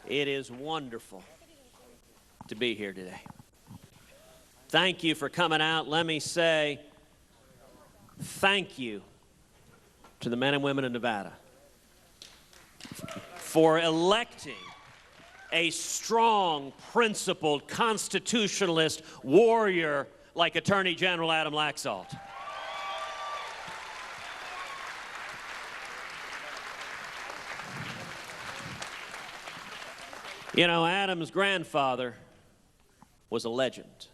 It is wonderful to be here today. Thank you for coming out. Let me say thank you to the men and women of Nevada for electing a strong, principled, constitutionalist warrior like Attorney General Adam Laxalt. You know, Adam's grandfather was a legend.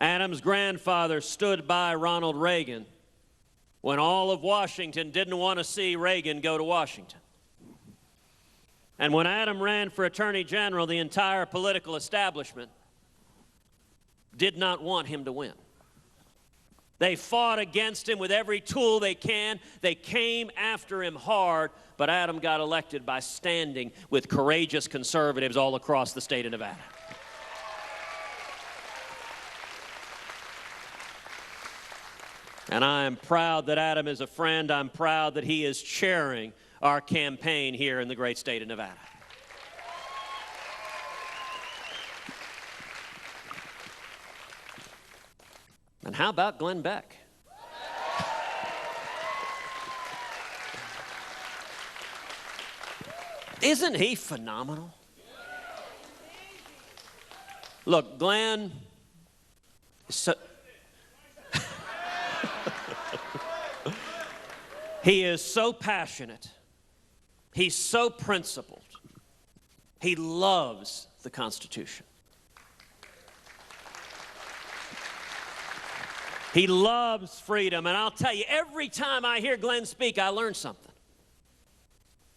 Adam's grandfather stood by Ronald Reagan when all of Washington didn't want to see Reagan go to Washington. And when Adam ran for Attorney General, the entire political establishment did not want him to win. They fought against him with every tool they can. They came after him hard, but Adam got elected by standing with courageous conservatives all across the state of Nevada. And I am proud that Adam is a friend. I'm proud that he is chairing our campaign here in the great state of Nevada. And how about Glenn Beck? Isn't he phenomenal? Look, Glenn is so he is so passionate. He's so principled. He loves the Constitution. He loves freedom, and I'll tell you, every time I hear Glenn speak, I learn something.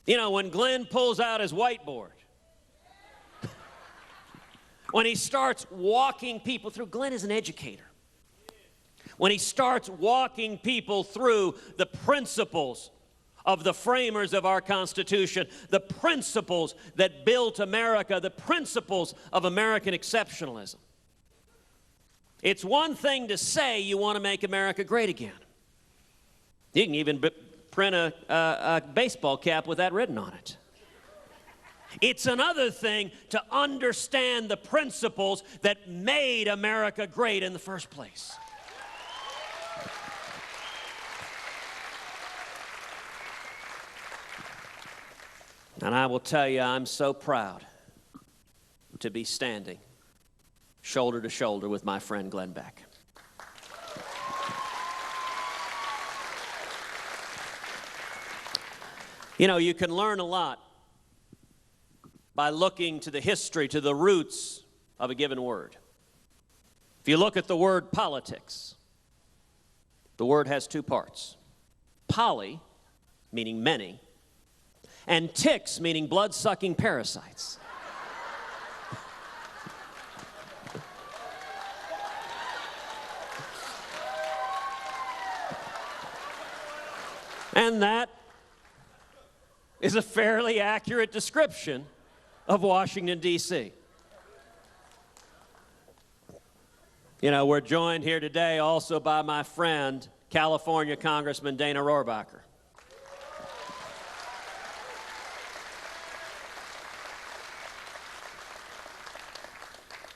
You know, when Glenn pulls out his whiteboard, when he starts walking people through, Glenn is an educator. When he starts walking people through the principles of the framers of our Constitution, the principles that built America, the principles of American exceptionalism. It's one thing to say you want to make America great again. You can even print a baseball cap with that written on it. It's another thing to understand the principles that made America great in the first place. And I will tell you, I'm so proud to be standing shoulder to shoulder with my friend Glenn Beck. You know, you can learn a lot by looking to the history, to the roots of a given word. If you look at the word politics, the word has two parts. Poly, meaning many, and ticks, meaning blood-sucking parasites. And that is a fairly accurate description of Washington, D.C. You know, we're joined here today also by my friend, California Congressman Dana Rohrabacher.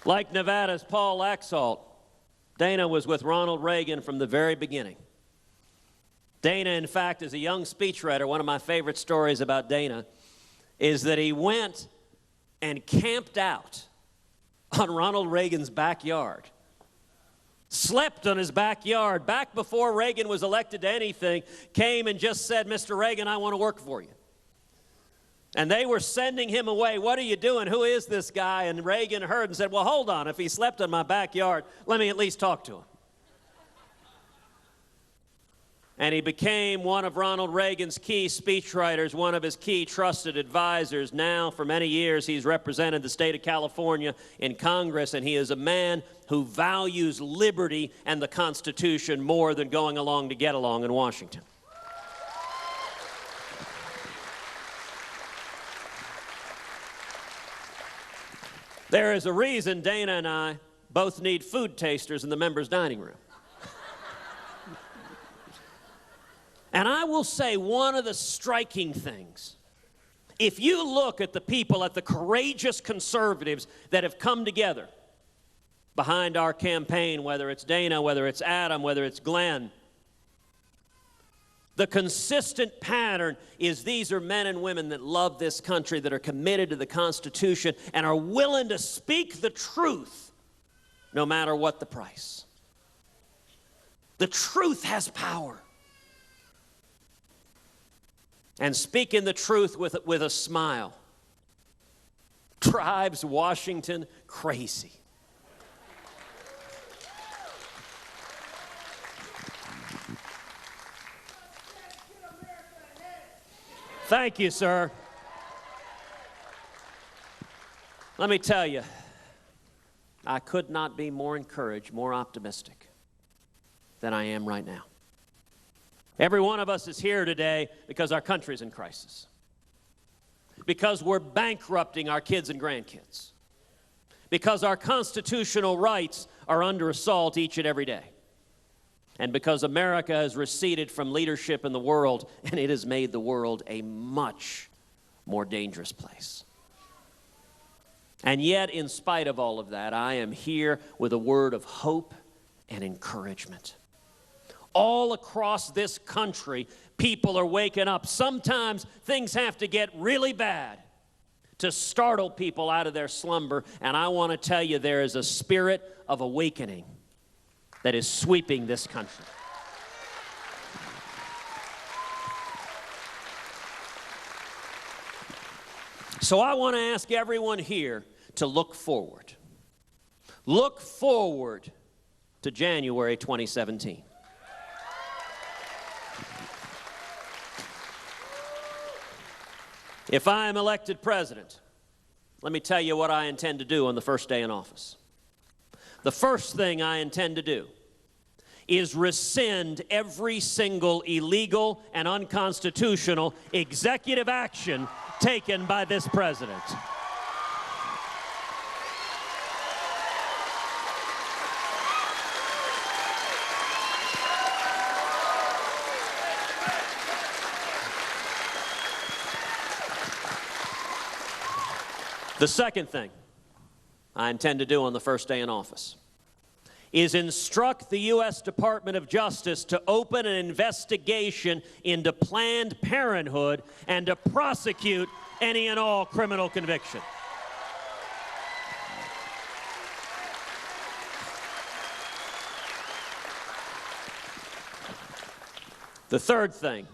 Like Nevada's Paul Laxalt, Dana was with Ronald Reagan from the very beginning. Dana, in fact, is a young speechwriter. One of my favorite stories about Dana is that he went and camped out on Ronald Reagan's backyard, slept on his backyard, back before Reagan was elected to anything, came and just said, "Mr. Reagan, I want to work for you." And they were sending him away. "What are you doing? Who is this guy?" And Reagan heard and said, "Well, hold on. If he slept on my backyard, let me at least talk to him." And he became one of Ronald Reagan's key speechwriters, one of his key trusted advisors. Now, for many years, he's represented the state of California in Congress, and he is a man who values liberty and the Constitution more than going along to get along in Washington. There is a reason Dana and I both need food tasters in the members' dining room. And I will say one of the striking things If you look at the people, at the courageous conservatives that have come together behind our campaign, whether it's Dana, whether it's Adam, whether it's Glenn, the consistent pattern is these are men and women that love this country, that are committed to the Constitution, and are willing to speak the truth no matter what the price. The truth has power. And speaking the truth with a smile drives Washington crazy. Thank you, sir. Let me tell you, I could not be more encouraged, more optimistic than I am right now. Every one of us is here today because our country's in crisis, because we're bankrupting our kids and grandkids, because our constitutional rights are under assault each and every day, and because America has receded from leadership in the world, and it has made the world a much more dangerous place. And yet, in spite of all of that, I am here with a word of hope and encouragement. All across this country, people are waking up. Sometimes things have to get really bad to startle people out of their slumber, and I want to tell you there is a spirit of awakening that is sweeping this country. So I want to ask everyone here to look forward. Look forward to January 2017. If I am elected president, let me tell you what I intend to do on the first day in office. The first thing I intend to do is rescind every single illegal and unconstitutional executive action taken by this president. The second thing I intend to do on the first day in office is instruct the U.S. Department of Justice to open an investigation into Planned Parenthood and to prosecute any and all criminal conviction. The third thing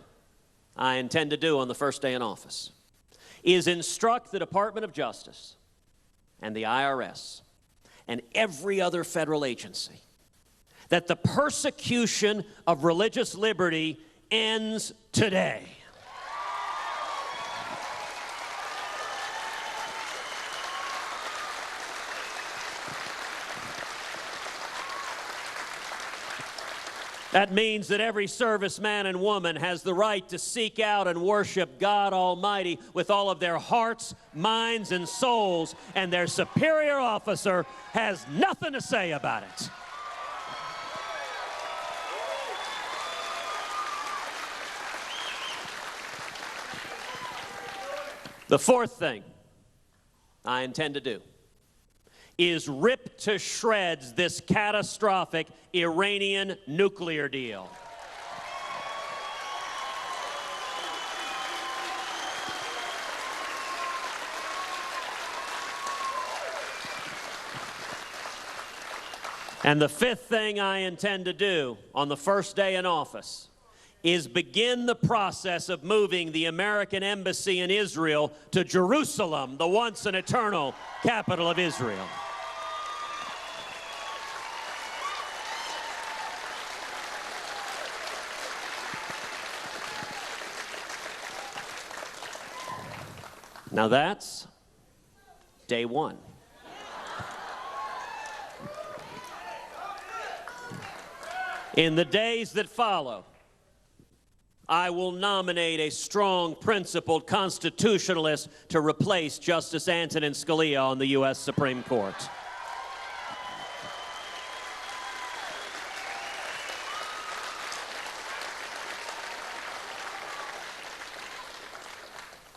I intend to do on the first day in office is instruct the Department of Justice and the IRS and every other federal agency that the persecution of religious liberty ends today. That means that every serviceman and woman has the right to seek out and worship God Almighty with all of their hearts, minds, and souls, and their superior officer has nothing to say about it. The fourth thing I intend to do is rip to shreds this catastrophic Iranian nuclear deal. And the fifth thing I intend to do on the first day in office is begin the process of moving the American embassy in Israel to Jerusalem, the once and eternal capital of Israel. Now that's day one. In the days that follow, I will nominate a strong, principled constitutionalist to replace Justice Antonin Scalia on the U.S. Supreme Court.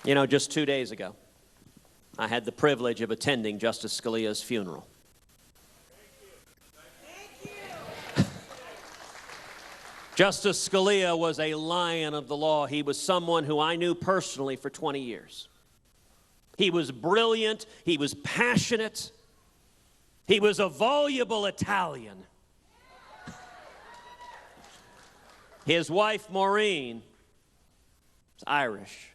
You know, just 2 days ago, I had the privilege of attending Justice Scalia's funeral. Justice Scalia was a lion of the law. He was someone who I knew personally for 20 years. He was brilliant. He was passionate. He was a voluble Italian. His wife, Maureen, is Irish.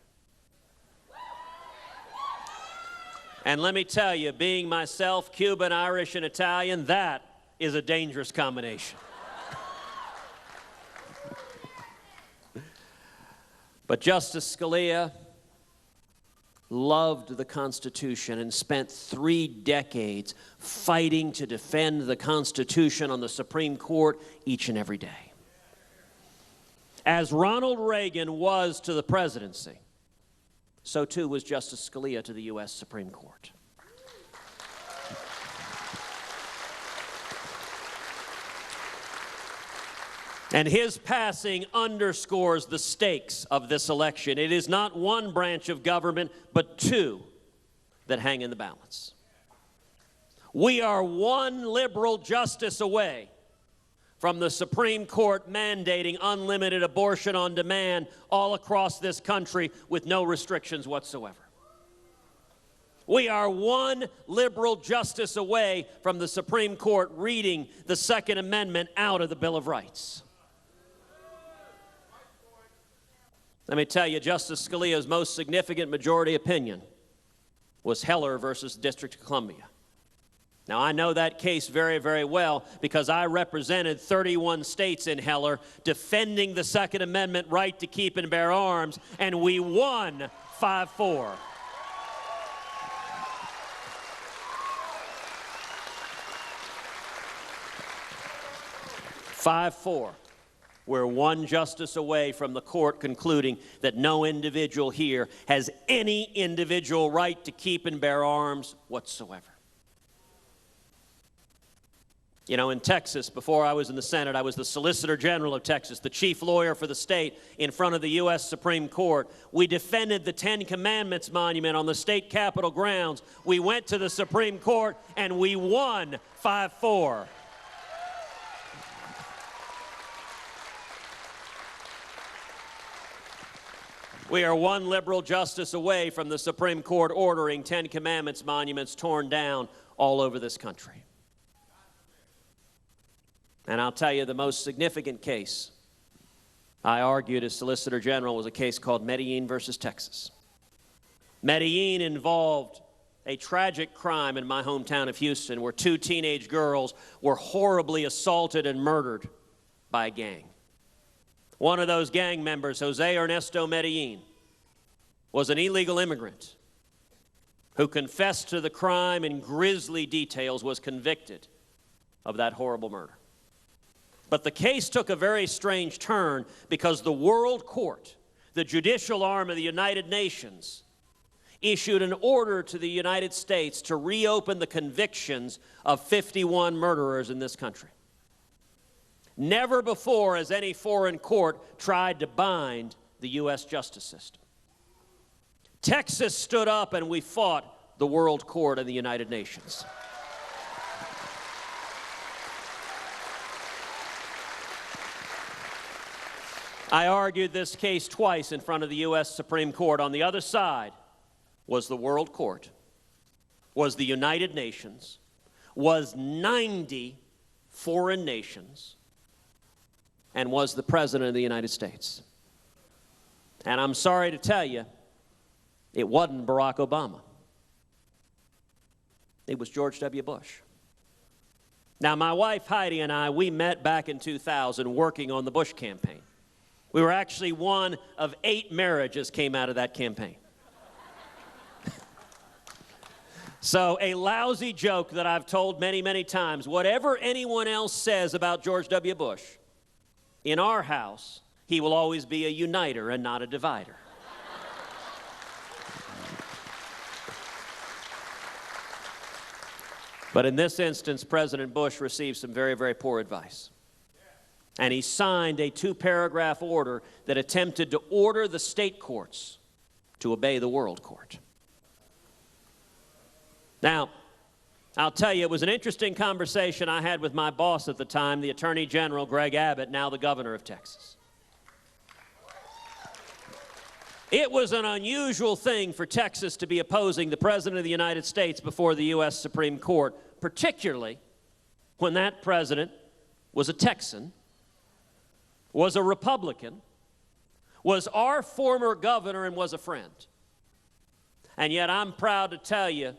And let me tell you, being myself Cuban, Irish, and Italian, that is a dangerous combination. But Justice Scalia loved the Constitution and spent 3 decades fighting to defend the Constitution on the Supreme Court each and every day. As Ronald Reagan was to the presidency, so too was Justice Scalia to the U.S. Supreme Court. And his passing underscores the stakes of this election. It is not one branch of government, but 2 that hang in the balance. We are one liberal justice away from the Supreme Court mandating unlimited abortion on demand all across this country with no restrictions whatsoever. We are one liberal justice away from the Supreme Court reading the Second Amendment out of the Bill of Rights. Let me tell you, Justice Scalia's most significant majority opinion was Heller versus District of Columbia. Now, I know that case very, very well because I represented 31 states in Heller defending the Second Amendment right to keep and bear arms, and we won 5-4. We're one justice away from the court concluding that no individual here has any individual right to keep and bear arms whatsoever. You know, in Texas, before I was in the Senate, I was the Solicitor General of Texas, the chief lawyer for the state in front of the U.S. Supreme Court. We defended the 10 Commandments monument on the state capitol grounds. We went to the Supreme Court and we won 5-4. We are one liberal justice away from the Supreme Court ordering 10 Commandments monuments torn down all over this country. And I'll tell you, the most significant case I argued as Solicitor General was a case called Medellin versus Texas. Medellin involved a tragic crime in my hometown of Houston where 2 teenage girls were horribly assaulted and murdered by a gang. One of those gang members, Jose Ernesto Medellin, was an illegal immigrant who confessed to the crime in grisly details, was convicted of that horrible murder. But the case took a very strange turn because the World Court, the judicial arm of the United Nations, issued an order to the United States to reopen the convictions of 51 murderers in this country. Never before has any foreign court tried to bind the U.S. justice system. Texas stood up and we fought the World Court and the United Nations. I argued this case twice in front of the U.S. Supreme Court. On the other side was the World Court, was the United Nations, was 90 foreign nations, and was the President of the United States. And I'm sorry to tell you, it wasn't Barack Obama. It was George W. Bush. Now, my wife Heidi and I, we met back in 2000 working on the Bush campaign. We were actually one of 8 marriages came out of that campaign. So a lousy joke that I've told many, many times, whatever anyone else says about George W. Bush, in our house, he will always be a uniter and not a divider. But in this instance, President Bush received some very, very poor advice. And he signed a 2-paragraph order that attempted to order the state courts to obey the world court. Now, I'll tell you, it was an interesting conversation I had with my boss at the time, the Attorney General, Greg Abbott, now the governor of Texas. It was an unusual thing for Texas to be opposing the President of the United States before the U.S. Supreme Court, particularly when that president was a Texan, was a Republican, was our former governor, and was a friend. And yet I'm proud to tell you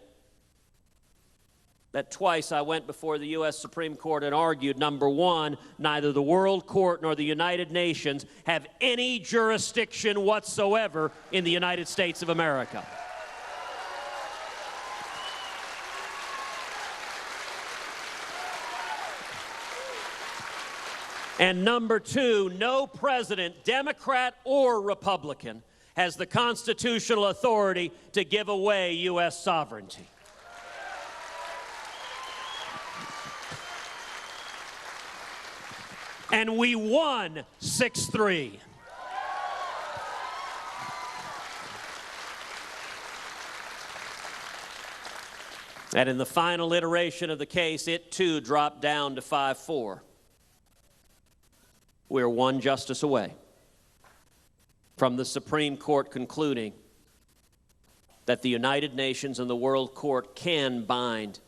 that twice I went before the U.S. Supreme Court and argued, number one, neither the World Court nor the United Nations have any jurisdiction whatsoever in the United States of America. And number two, no president, Democrat or Republican, has the constitutional authority to give away U.S. sovereignty. And we won 6-3. And in the final iteration of the case, it too dropped down to 5-4. We're one justice away from the Supreme Court concluding that the United Nations and the World Court can bind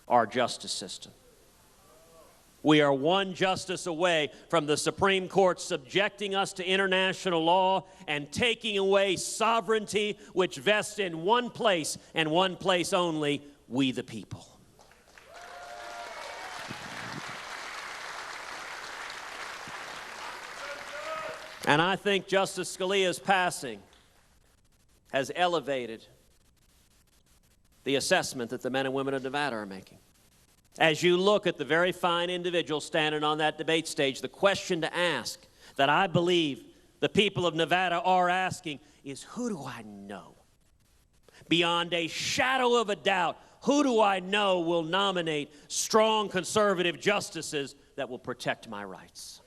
our justice system. We are one justice away from the Supreme Court subjecting us to international law and taking away sovereignty which vests in one place and one place only, we the people. And I think Justice Scalia's passing has elevated the assessment that the men and women of Nevada are making. As you look at the very fine individuals standing on that debate stage, the question to ask that I believe the people of Nevada are asking is, who do I know? Beyond a shadow of a doubt, who do I know will nominate strong conservative justices that will protect my rights?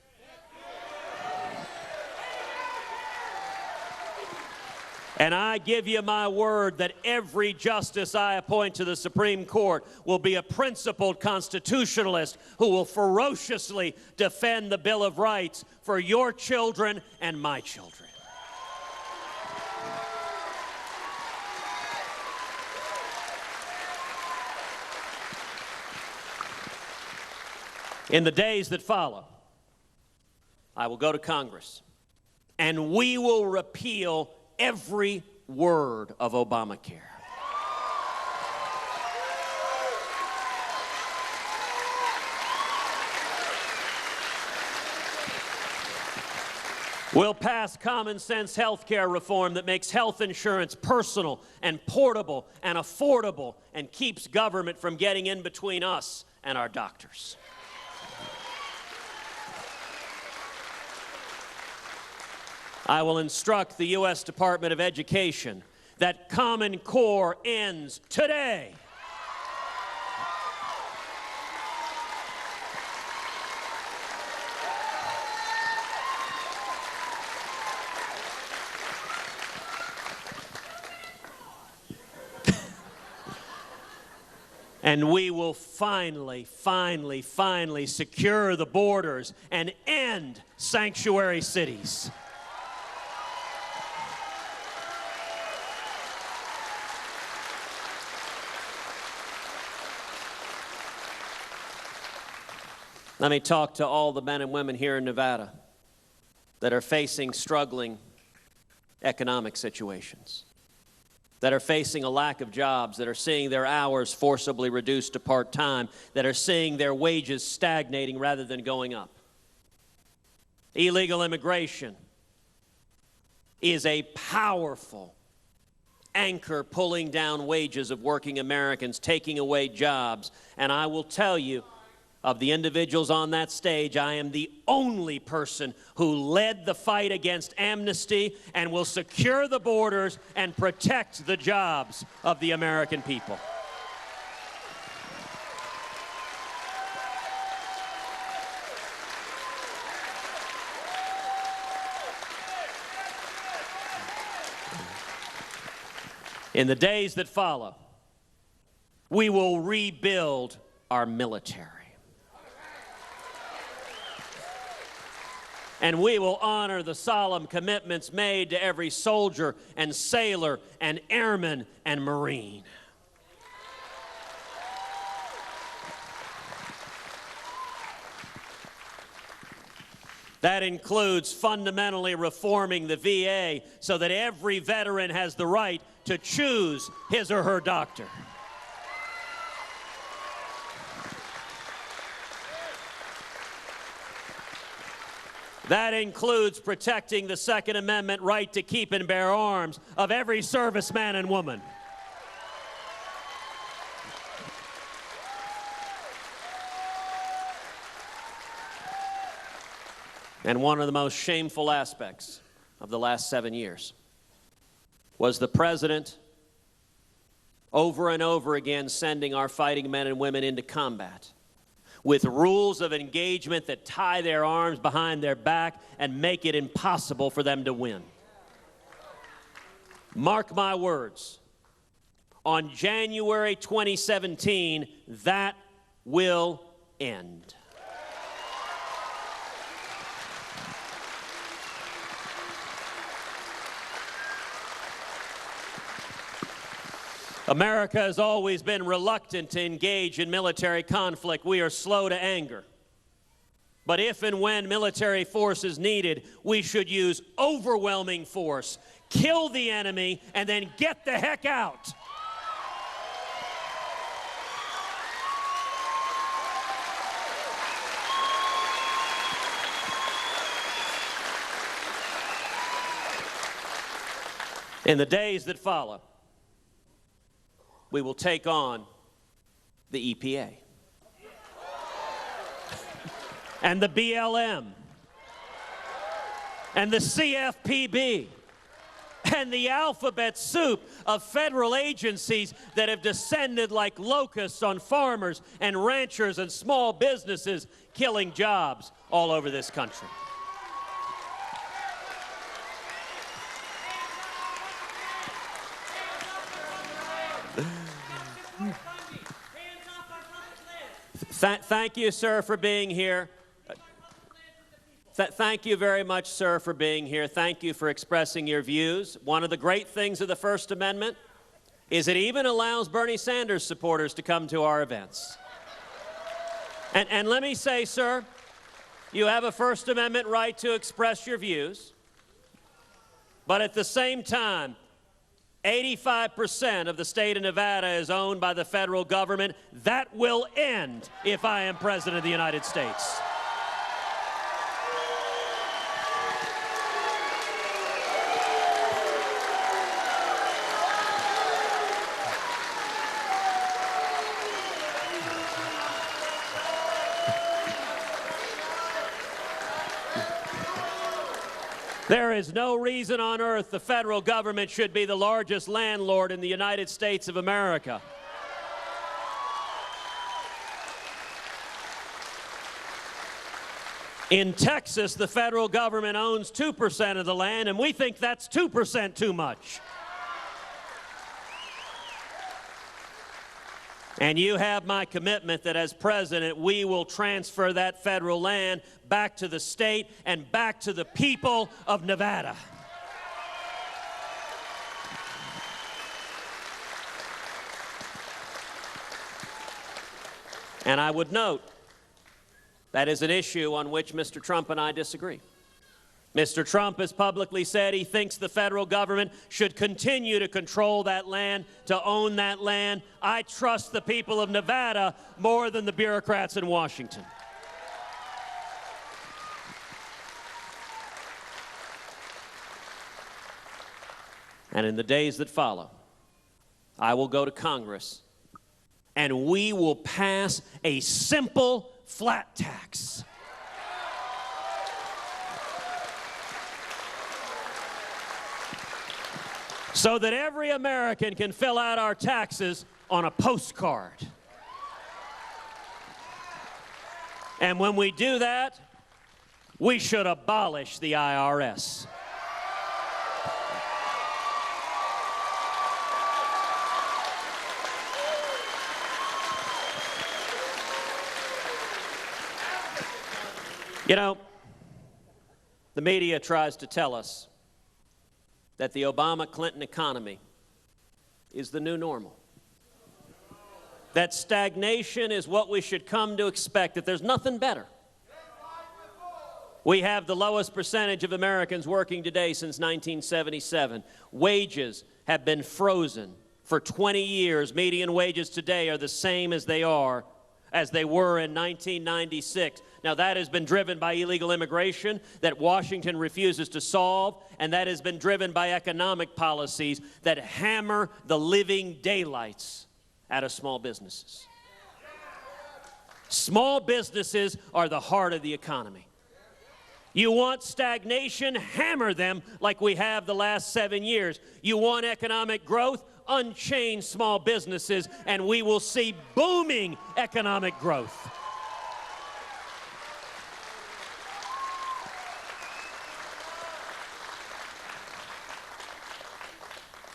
And I give you my word that every justice I appoint to the Supreme Court will be a principled constitutionalist who will ferociously defend the Bill of Rights for your children and my children. In the days that follow, I will go to Congress, and we will repeal every word of Obamacare. We'll pass common sense health care reform that makes health insurance personal and portable and affordable and keeps government from getting in between us and our doctors. I will instruct the U.S. Department of Education that Common Core ends today. And we will finally secure the borders and end sanctuary cities. Let me talk to all the men and women here in Nevada that are facing struggling economic situations, that are facing a lack of jobs, that are seeing their hours forcibly reduced to part-time, that are seeing their wages stagnating rather than going up. Illegal immigration is a powerful anchor pulling down wages of working Americans, taking away jobs, and I will tell you, of the individuals on that stage, I am the only person who led the fight against amnesty and will secure the borders and protect the jobs of the American people. In the days that follow, we will rebuild our military. And we will honor the solemn commitments made to every soldier and sailor and airman and Marine. That includes fundamentally reforming the VA so that every veteran has the right to choose his or her doctor. That includes protecting the Second Amendment right to keep and bear arms of every serviceman and woman. And one of the most shameful aspects of the last 7 years was the president over and over again sending our fighting men and women into combat with rules of engagement that tie their arms behind their back and make it impossible for them to win. Mark my words, on January 2017, that will end. America has always been reluctant to engage in military conflict. We are slow to anger. But if and when military force is needed, we should use overwhelming force, kill the enemy, and then get the heck out. In the days that follow, we will take on the EPA and the BLM and the CFPB and the alphabet soup of federal agencies that have descended like locusts on farmers and ranchers and small businesses, killing jobs all over this country. Thank you, sir, for being here. Thank you very much, sir, for being here. Thank you for expressing your views. One of the great things of the First Amendment is it even allows Bernie Sanders supporters to come to our events. And let me say, sir, you have a First Amendment right to express your views, but at the same time, 85% of the state of Nevada is owned by the federal government. That will end if I am President of the United States. There is no reason on earth the federal government should be the largest landlord in the United States of America. In Texas, the federal government owns 2% of the land, and we think that's 2% too much. And you have my commitment that as president, we will transfer that federal land back to the state and back to the people of Nevada. And I would note that is an issue on which Mr. Trump and I disagree. Mr. Trump has publicly said he thinks the federal government should continue to control that land, to own that land. I trust the people of Nevada more than the bureaucrats in Washington. And in the days that follow, I will go to Congress and we will pass a simple flat tax. So that every American can fill out our taxes on a postcard. And when we do that, we should abolish the IRS. You know, the media tries to tell us that the Obama-Clinton economy is the new normal. That stagnation is what we should come to expect, that there's nothing better. We have the lowest percentage of Americans working today since 1977. Wages have been frozen for 20 years. Median wages today are the same as they were in 1996. Now, that has been driven by illegal immigration that Washington refuses to solve, and that has been driven by economic policies that hammer the living daylights out of small businesses. Small businesses are the heart of the economy. You want stagnation? Hammer them like we have the last 7 years. You want economic growth? Unchain small businesses, and we will see booming economic growth.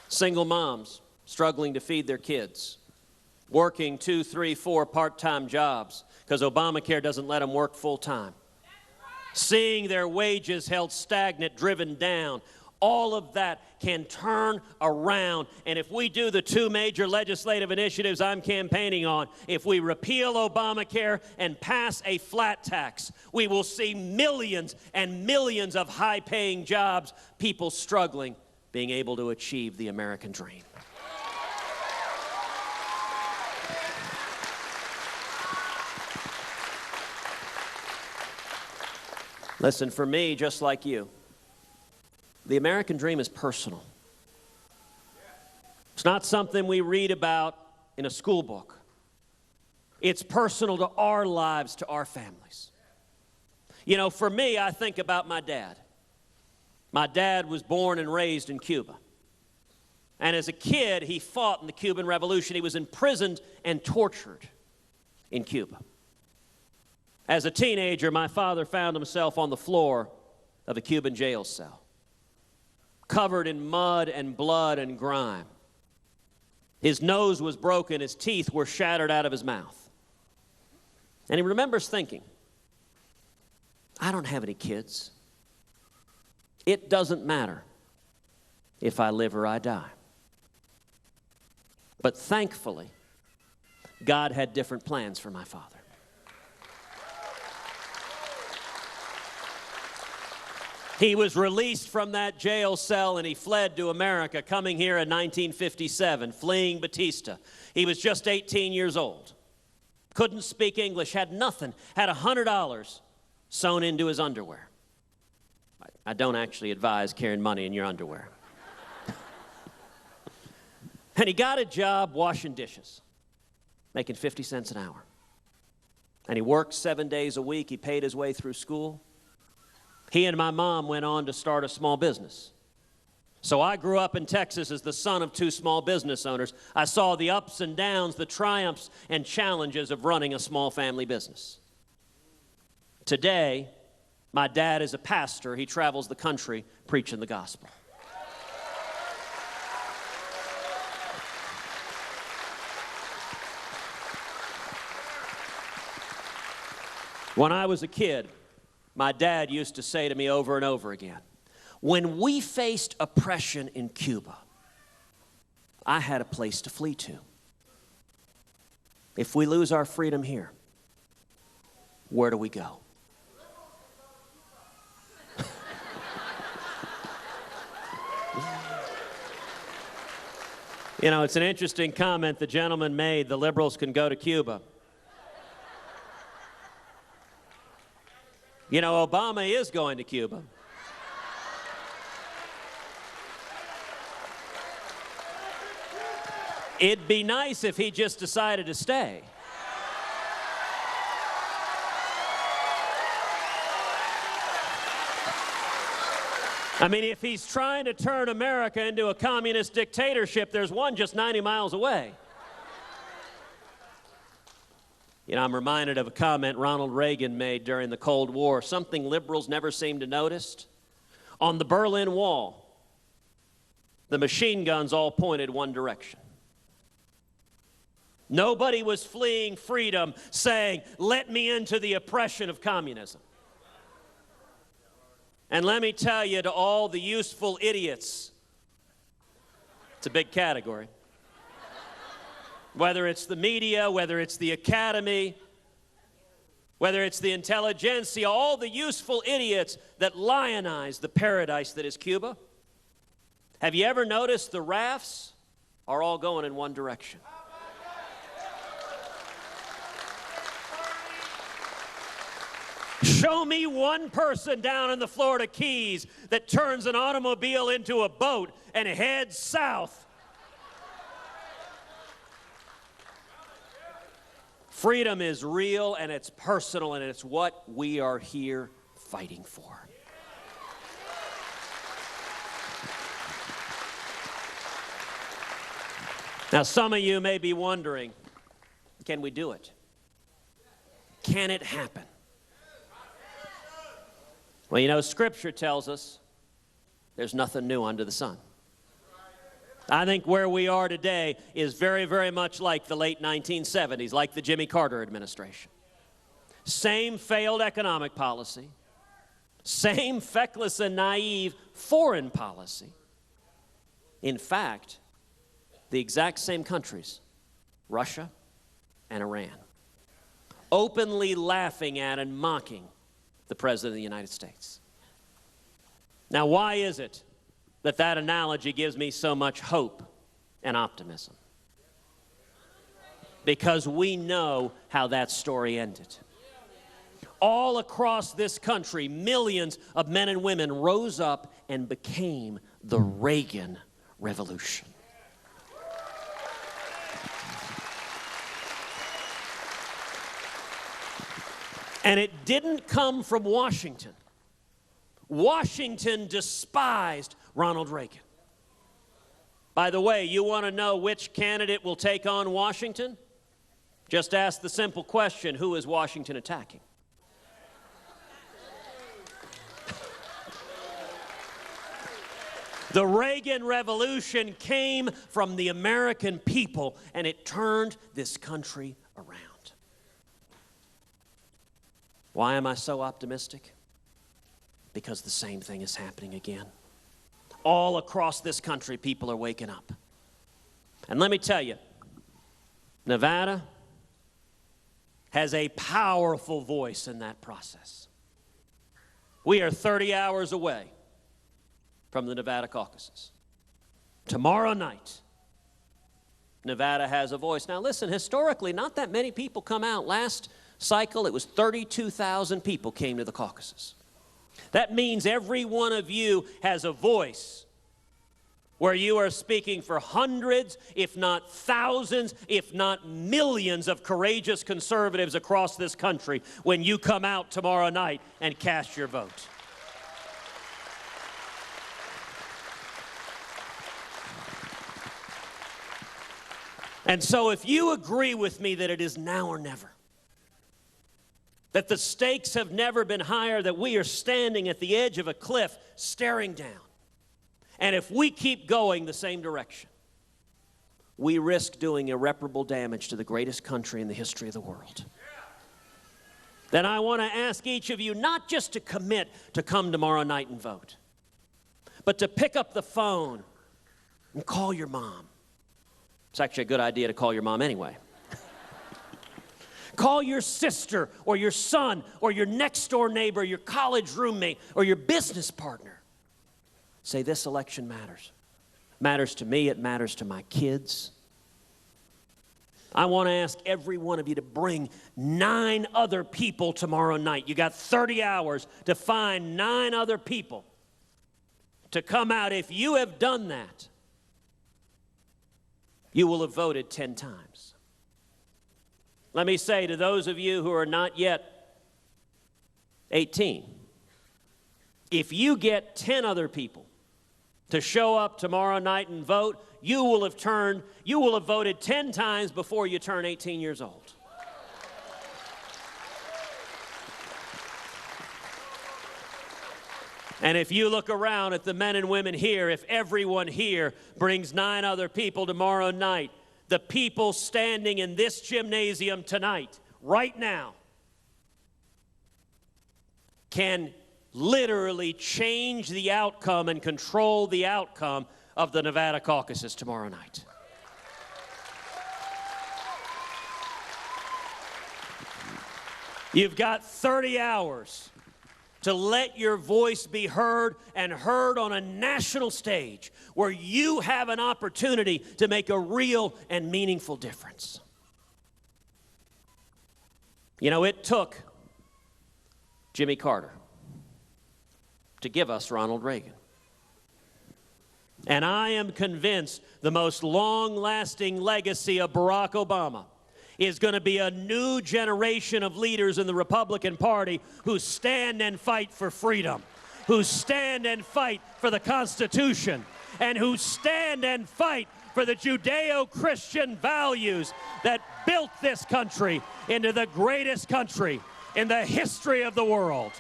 Single moms struggling to feed their kids, working 2, 3, 4 part-time jobs because Obamacare doesn't let them work full-time. Seeing their wages held stagnant, driven down. All of that can turn around. And if we do the 2 major legislative initiatives I'm campaigning on, if we repeal Obamacare and pass a flat tax, we will see millions and millions of high-paying jobs, people struggling, being able to achieve the American dream. Listen, for me, just like you, the American dream is personal. It's not something we read about in a school book. It's personal to our lives, to our families. You know, for me, I think about my dad. My dad was born and raised in Cuba. And as a kid, he fought in the Cuban Revolution. He was imprisoned and tortured in Cuba. As a teenager, my father found himself on the floor of a Cuban jail cell, covered in mud and blood and grime. His nose was broken, his teeth were shattered out of his mouth. And he remembers thinking, I don't have any kids. It doesn't matter if I live or I die. But thankfully, God had different plans for my father. He was released from that jail cell and he fled to America, coming here in 1957, fleeing Batista. He was just 18 years old. Couldn't speak English, had nothing, had $100 sewn into his underwear. I don't actually advise carrying money in your underwear. And he got a job washing dishes, making 50 cents an hour. And he worked 7 days a week. He paid his way through school. He and my mom went on to start a small business. So I grew up in Texas as the son of 2 small business owners. I saw the ups and downs, the triumphs and challenges of running a small family business. Today, my dad is a pastor. He travels the country preaching the gospel. When I was a kid, my dad used to say to me over and over again, when we faced oppression in Cuba, I had a place to flee to. If we lose our freedom here, where do we go? You know, it's an interesting comment the gentleman made, the liberals can go to Cuba. You know, Obama is going to Cuba. It'd be nice if he just decided to stay. I mean, if he's trying to turn America into a communist dictatorship, there's one just 90 miles away. You know, I'm reminded of a comment Ronald Reagan made during the Cold War, something liberals never seem to notice. On the Berlin Wall, the machine guns all pointed one direction. Nobody was fleeing freedom saying, let me into the oppression of communism. And let me tell you, to all the useful idiots, it's a big category. Whether it's the media, whether it's the academy, whether it's the intelligentsia, all the useful idiots that lionize the paradise that is Cuba. Have you ever noticed the rafts are all going in one direction? Show me one person down in the Florida Keys that turns an automobile into a boat and heads south. Freedom is real and it's personal, and it's what we are here fighting for. Now, some of you may be wondering, can we do it? Can it happen? Well, you know, Scripture tells us there's nothing new under the sun. I think where we are today is very, very much like the late 1970s, like the Jimmy Carter administration. Same failed economic policy, same feckless and naive foreign policy. In fact, the exact same countries, Russia and Iran, openly laughing at and mocking the President of the United States. Now, why is it that that analogy gives me so much hope and optimism? Because we know how that story ended. All across this country, millions of men and women rose up and became the Reagan Revolution. And it didn't come from Washington. Washington despised Ronald Reagan. By the way, you want to know which candidate will take on Washington? Just ask the simple question, who is Washington attacking? The Reagan Revolution came from the American people, and it turned this country around. Why am I so optimistic? Because the same thing is happening again. All across this country, people are waking up. And let me tell you, Nevada has a powerful voice in that process. We are 30 hours away from the Nevada caucuses. Tomorrow night, Nevada has a voice. Now listen, historically, not that many people come out. Last cycle, it was 32,000 people came to the caucuses. That means every one of you has a voice where you are speaking for hundreds, if not thousands, if not millions of courageous conservatives across this country when you come out tomorrow night and cast your vote. And so if you agree with me that it is now or never, that the stakes have never been higher, that we are standing at the edge of a cliff staring down, and if we keep going the same direction, we risk doing irreparable damage to the greatest country in the history of the world. Then I want to ask each of you not just to commit to come tomorrow night and vote, but to pick up the phone and call your mom. It's actually a good idea to call your mom anyway. Call your sister or your son or your next door neighbor, your college roommate or your business partner. Say, this election matters. Matters to me, it matters to my kids. I want to ask every one of you to bring 9 other people tomorrow night. You got 30 hours to find 9 other people to come out. If you have done that, you will have voted 10 times. Let me say to those of you who are not yet 18, if you get 10 other people to show up tomorrow night and vote, you will have voted 10 times before you turn 18 years old. And if you look around at the men and women here, if everyone here brings 9 other people tomorrow night, the people standing in this gymnasium tonight, right now, can literally change the outcome and control the outcome of the Nevada caucuses tomorrow night. You've got 30 hours to let your voice be heard, and heard on a national stage where you have an opportunity to make a real and meaningful difference. You know, it took Jimmy Carter to give us Ronald Reagan. And I am convinced the most long-lasting legacy of Barack Obama is going to be a new generation of leaders in the Republican Party who stand and fight for freedom, who stand and fight for the Constitution, and who stand and fight for the Judeo-Christian values that built this country into the greatest country in the history of the world.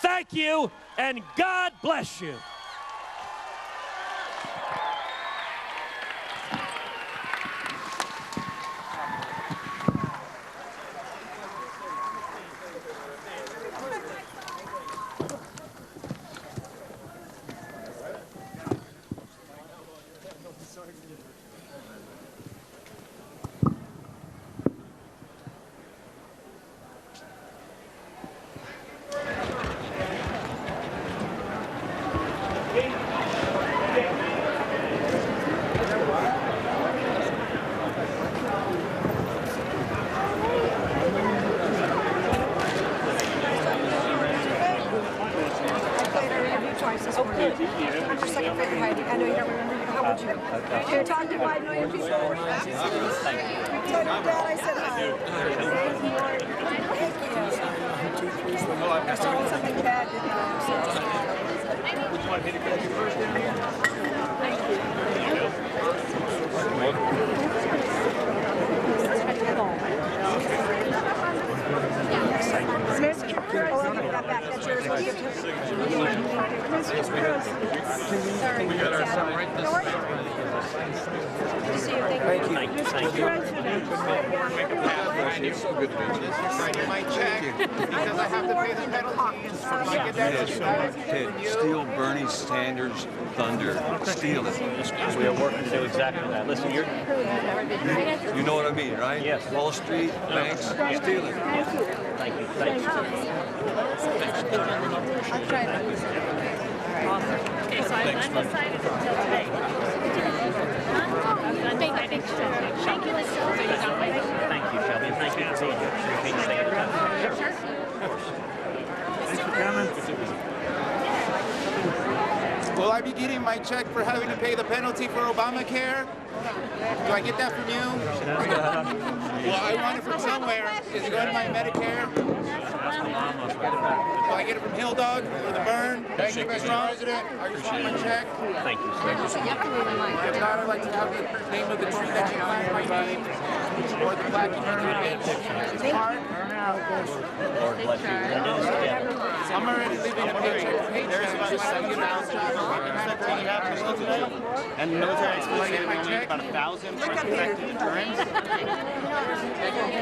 Thank you, and God bless you. Steal Bernie Sanders' thunder. Steal it. We are working to do exactly that. Listen, you know what I mean, right? Yes. Wall Street, banks, steal it. Yes. Thank you. Thank you. I'll try to use it. Awesome. Okay, so I'm undecided until today. Thank you, Shelby. Thank you, Shelby. Thank you for being here. Appreciate you taking the time. Sure. Thanks for coming. Will I be getting my check for having to pay the penalty for Obamacare? Do I get that from you? Well, I want it from somewhere. Is it going to my Medicare? Do I get it from Hill Dog or the Burn? Thank you, Mr. President. I just want my check. Thank you, sir. If not, I'd like to have the name of the tree that you planted my name, or the plaque in front of the park. Lord bless you. We're going to do this together. I'm already living a paycheck to paycheck. Just like you know, And the military exclusion, we only have about 1,000 infected burns.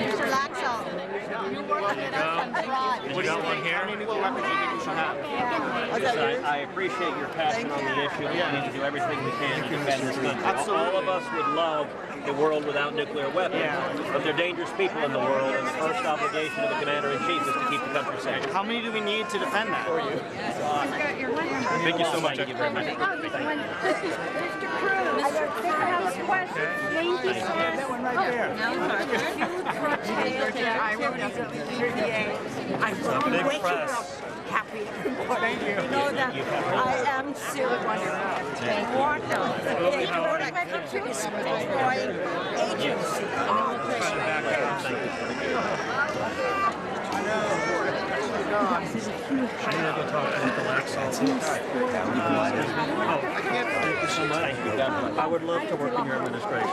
Mr. Laxalt, you're working it out from abroad. What do you think? How many nuclear weapons do you think we should have? I appreciate your passion on the issue. We need to do everything we can to defend this country. All of us would love a world without nuclear weapons, but there are dangerous people in the world, and the first obligation of the commander-in-chief is to keep the country safe. How many do we need to defend that? Thank you so much. Thank you very much. Mr. Cruz, I have a question. Thank you, sir. That one right there. I'm waking up happy. Thank you. You know that I am so wonderful. They destroying agency. I need to go talk to the Laxalt. Thank you so much. Thank you. I would love to work in your administration.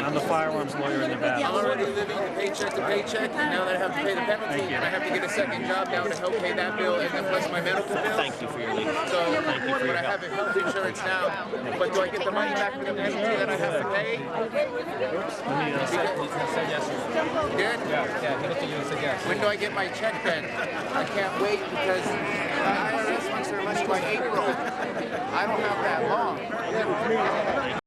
I'm the firearms lawyer in Nevada. I'm already living paycheck to paycheck, and now that I have to pay the penalty, and I have to get a second job now to help pay that bill, and then plus my medical bill. Thank you for your leadership. So, Thank you for your but I help. have health insurance now, but do I get the money back for the penalty that I have to pay? Good? Yeah, when do I get my check then? I can't wait because IRS wants their money by April. I don't have that long.